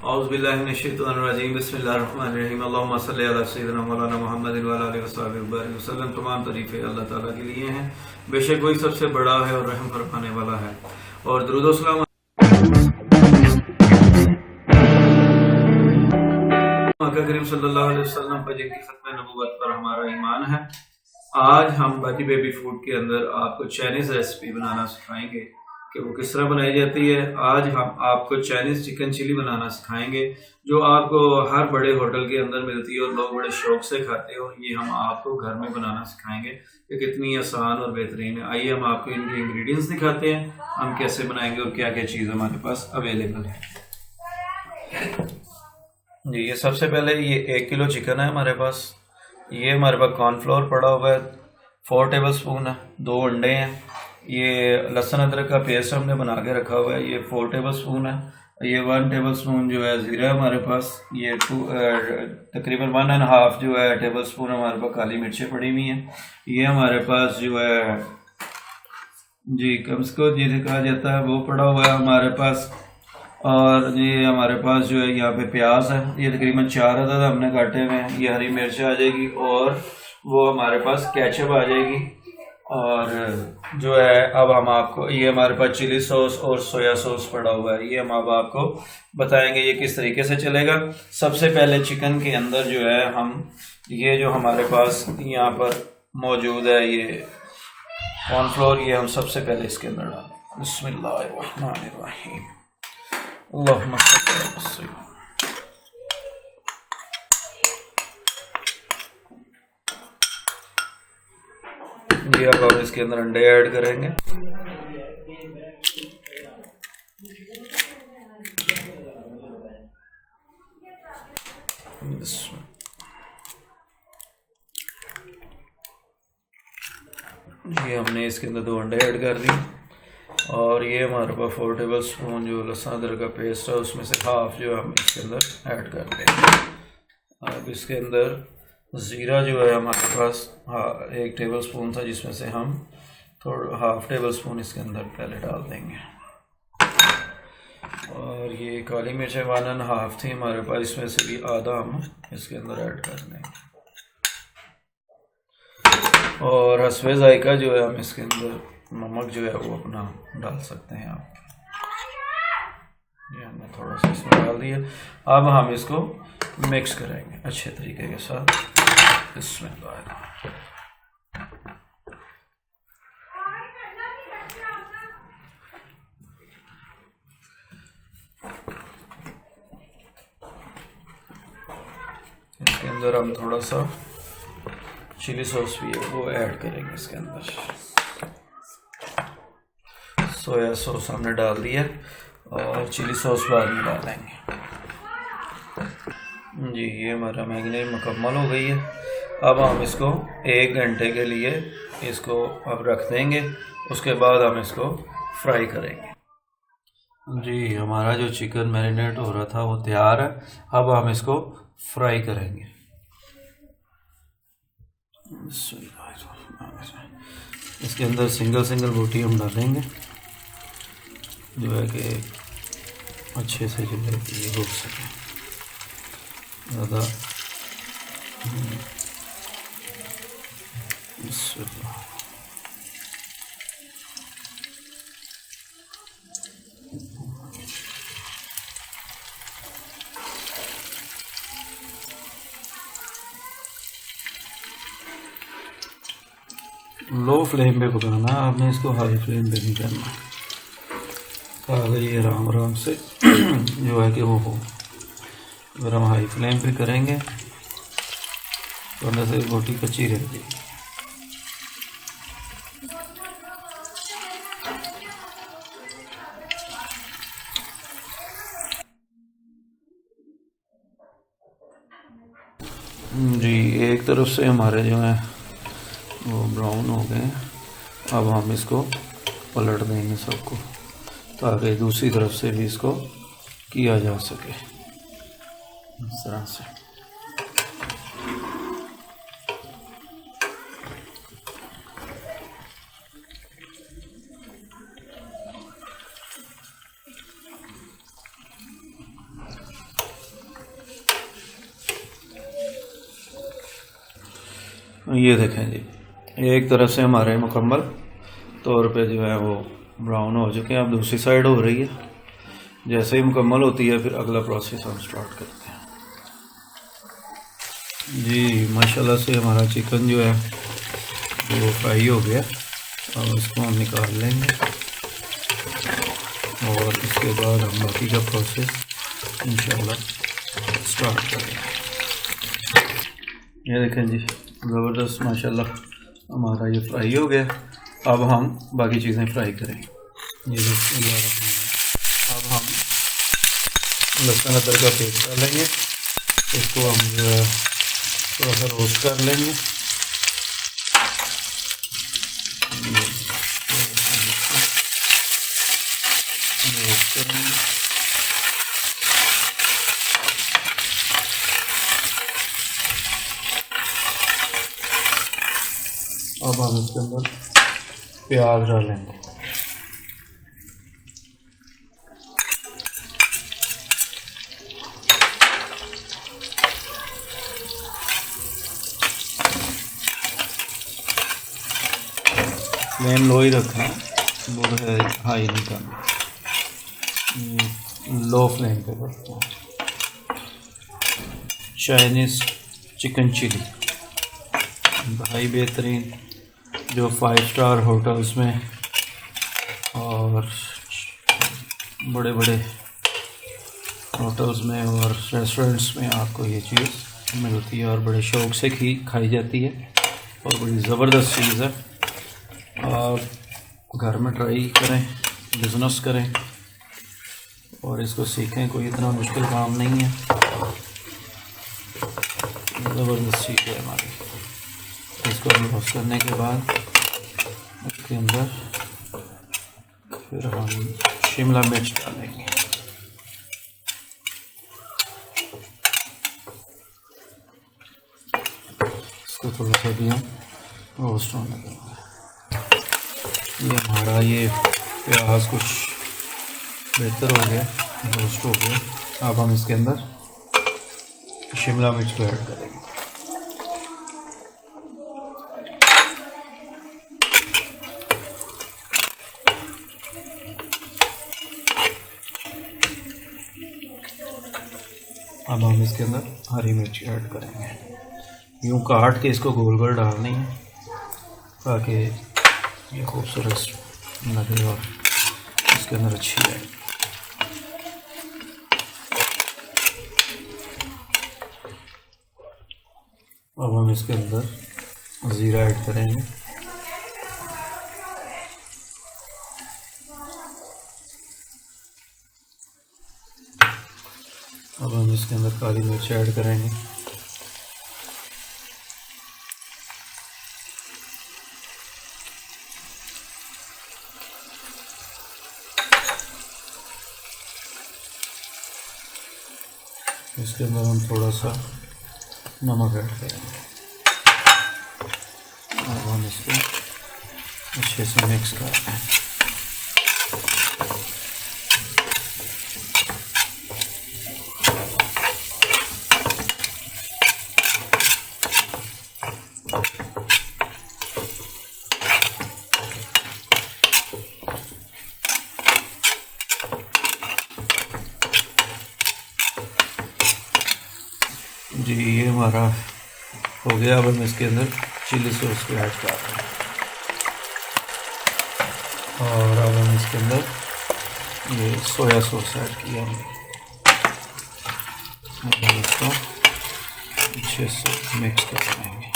औज़ुबिल्लाहिमिनश्शैतानिर्रजीम बिस्मिल्लाहिर्रहमानिर्रहीम अल्लाहुम्मा सल्लि अला सय्यिदिना मौलाना मुहम्मदिन व अला आलिहि वसल्लम। तमाम तारीफ़ें अल्लाह ताला के लिए हैं, बेशक वही सबसे बड़ा है और रहम फरमाने वाला है। और दुरूद व सलाम आका करीम सल्लल्लाहु अलैहि वसल्लम पर, जिनकी खत्म नबुव्वत पर हमारा ईमान है। आज हम बाजी बेबी फूड के अंदर आपको चाइनीज़ रेसिपी बनाना सिखाएंगे कि वो किस तरह बनाई जाती है। आज हम आपको चाइनीज़ चिकन चिली बनाना सिखाएंगे, जो आपको हर बड़े होटल के अंदर मिलती है और लोग बड़े शौक से खाते हैं। और ये हम आपको घर में बनाना सिखाएंगे कि कितनी आसान और बेहतरीन है। आइए हम आपको इनके इंग्रेडिएंट्स दिखाते हैं, हम कैसे बनाएंगे और क्या क्या चीज़ हमारे पास अवेलेबल है। जी, ये सबसे पहले ये 1 किलो चिकन है हमारे पास। ये हमारे पास कॉर्नफ्लोर पड़ा हुआ है 4 टेबल स्पून है। 2 अंडे हैं। ये लहसुन अदरक का पेस्ट हमने बना के रखा हुआ है, ये 4 टेबल स्पून है। ये 1 टेबल स्पून जो है ज़ीरा हमारे पास। ये तकरीबन 1.5 जो है टेबल स्पून हमारे पास काली मिर्चें पड़ी हुई हैं। ये हमारे पास जो है जी कमस्को जिसे कहा जाता है वो पड़ा हुआ है हमारे पास। और ये हमारे पास जो है यहाँ पे प्याज है, ये तकरीबन 4 अदद हमने काटे हुए हैं। ये हरी मिर्च आ जाएगी और वो हमारे पास केचप आ जाएगी। और जो है अब हम आपको, ये हमारे पास चिली सॉस और सोया सॉस पड़ा हुआ है, ये हम अब आपको बताएंगे ये किस तरीके से चलेगा। सबसे पहले चिकन के अंदर जो है हम ये जो हमारे पास यहाँ पर मौजूद है ये कॉर्नफ्लोर, ये हम सबसे पहले इसके अंदर डालें। बिस्मिल्लाहिर्रहमानिर्रहीम अल्लाहुम्मा सल्लि अला सय्यिदिना। ये अब हम इसके अंदर अंडे ऐड करेंगे। ये हमने इसके अंदर 2 अंडे ऐड कर दिए। और ये हमारे पास 4 टेबल स्पून जो लहसुन अदरक का पेस्ट है उसमें से हाफ जो हम इसके अंदर ऐड कर देंगे। अब इसके अंदर ज़ीरा जो है हमारे पास 1 टेबल स्पून था, जिसमें से हम थोड़ा हाफ टेबल स्पून इसके अंदर पहले डाल देंगे। और ये काली मिर्चें 1.5 थी हमारे पास, इसमें से भी आधा हम इसके अंदर ऐड कर देंगे। और हस्बे ज़ायका जो है हम इसके अंदर नमक जो है वो अपना डाल सकते हैं आप। ये हमने थोड़ा सा इसमें डाल दिया। अब हम इसको मिक्स करेंगे अच्छे तरीके के साथ। इसमें इसके अंदर हम थोड़ा सा चिली सॉस भी है वो ऐड करेंगे इसके अंदर। सोया सॉस हमने डाल दिया और चिली सॉस बाद में डालेंगे। जी, ये हमारा मैरिनेट मुकम्मल हो गई है। अब हम इसको 1 घंटे के लिए इसको अब रख देंगे, उसके बाद हम इसको फ्राई करेंगे। जी, हमारा जो चिकन मैरिनेट हो रहा था वो तैयार है। अब हम इसको फ्राई करेंगे। इसके अंदर सिंगल बोटी हम डालेंगे, जो है कि अच्छे से जो है ये हो सके ज़्यादा। लो फ्लेम पे पकाना, आपने इसको हाई फ्लेम पे नहीं करना, ताकि ये आराम से जो है कि वो हो। अगर हम हाई फ्लेम पे करेंगे तो अंदर से रोटी कच्ची रह जाएगी। जी, एक तरफ से हमारे जो है वो ब्राउन हो गए। अब हम इसको पलट देंगे सबको, ताकि दूसरी तरफ से भी इसको किया जा सके इस तरह से। ये देखें जी, एक तरफ से हमारे मुकम्मल तौर पे जो है वो ब्राउन हो चुके हैं। अब दूसरी साइड हो रही है। जैसे ही मुकम्मल होती है फिर अगला प्रोसेस हम स्टार्ट करते हैं जी। माशाल्लाह से हमारा चिकन जो है वो फ्राई हो गया। अब इसको हम निकाल लेंगे और इसके बाद हम बाकी का प्रोसेस इंशाल्लाह स्टार्ट करेंगे। ये देखें जी, ज़बरदस्त माशाल्लाह हमारा ये फ्राई हो गया। अब हम बाकी चीज़ें फ्राई करेंगे। ये अब हम लहसुन अदरक का पेस्ट डालेंगे। इसको हम जो है थोड़ा सा रोस्ट कर लेंगे। रोस्ट करेंगे। अब हम इसके अंदर प्याज डालेंगे। फ्लेम लो ही रखना, वो है हाई नहीं करना, लो फ्लेम पे रखना। चाइनीज़ चिकन चिली भाई बेहतरीन, जो 5 स्टार होटल्स में और बड़े बड़े होटल्स में और रेस्टोरेंट्स में आपको ये चीज़ मिलती है और बड़े शौक़ से खाई जाती है और बड़ी ज़बरदस्त चीज़ है। आप घर में ट्राई करें, बिज़नेस करें और इसको सीखें। कोई इतना मुश्किल काम नहीं है, ज़बरदस्त चीज़ है हमारी। इसको रोस्ट करने के बाद उसके अंदर फिर हम शिमला मिर्च डालेंगे। इसको थोड़ा सा भी हम रोस्ट होने देंगे। ये हमारा ये प्याज कुछ बेहतर हो गया, रोस्ट हो गया। अब हम इसके अंदर शिमला मिर्च को ऐड करेंगे। अब हम इसके अंदर हरी मिर्च ऐड करेंगे। यूँ काट के इसको गोल गोल डालनी है ताकि ये खूबसूरत लगे और इसके अंदर अच्छी है। अब हम इसके अंदर ज़ीरा ऐड करेंगे। अब हम इसके अंदर काली मिर्च ऐड करेंगे। इसके अंदर हम थोड़ा सा नमक ऐड करेंगे। अब हम इसको अच्छे से मिक्स करते हैं। जी ये हमारा हो गया। अब हम इसके अंदर चिली सॉस को ऐड कर रहे हैं और अब हम इसके अंदर ये सोया सॉस ऐड किया हमने। अब इसको अच्छे से मिक्स कर लेंगे।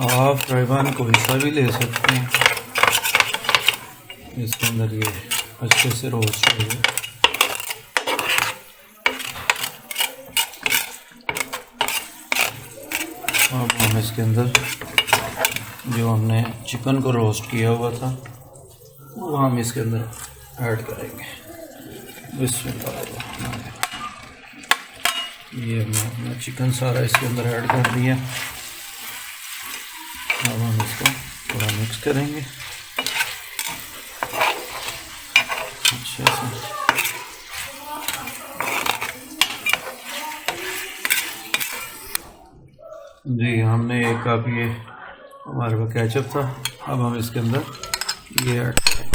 आप फ्राइपान कोई सा भी ले सकते हैं। इसके अंदर ये अच्छे से रोस्ट हो गया। अब हम इसके अंदर जो हमने चिकन को रोस्ट किया हुआ था वो हम इसके अंदर ऐड करेंगे। बिस्मिल्लाह। ये हमने अपना चिकन सारा इसके अंदर ऐड कर दिया। अब हम इसको थोड़ा मिक्स करेंगे अच्छे से। जी हमने एक कप ये हमारे पास केचप था, अब हम इसके अंदर ये ऐड करें।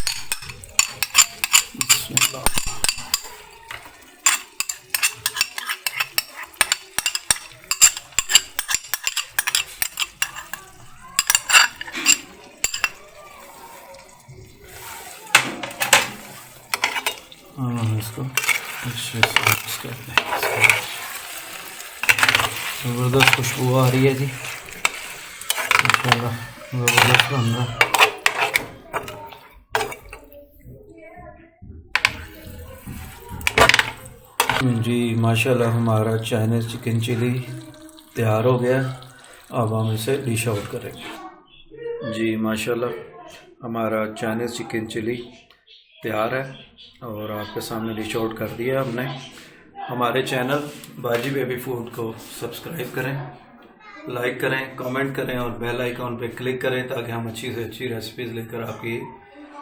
हम इसको अच्छे से मिक्स कर दें। ज़बरदस्त खुशबू आ रही है जी, इंशाल्लाह ज़बरदस्त बन रहा है। जी माशाल्लाह हमारा चाइनीज़ चिकन चिली तैयार हो गया। अब हम इसे डिश आउट करेंगे। जी माशाल्लाह हमारा चाइनीज़ चिकन चिली तैयार है और आपके सामने डिश आउट कर दिया हमने। हमारे चैनल बाजी बेबी फूड को सब्सक्राइब करें, लाइक करें, कमेंट करें और बेल आइकॉन पे क्लिक करें ताकि हम अच्छी से अच्छी रेसिपीज़ लेकर आपकी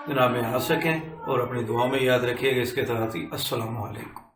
जनाब में आ सकें। और अपनी दुआ में याद रखिएगा इसके साथ ही अस्सलामु अलैकुम।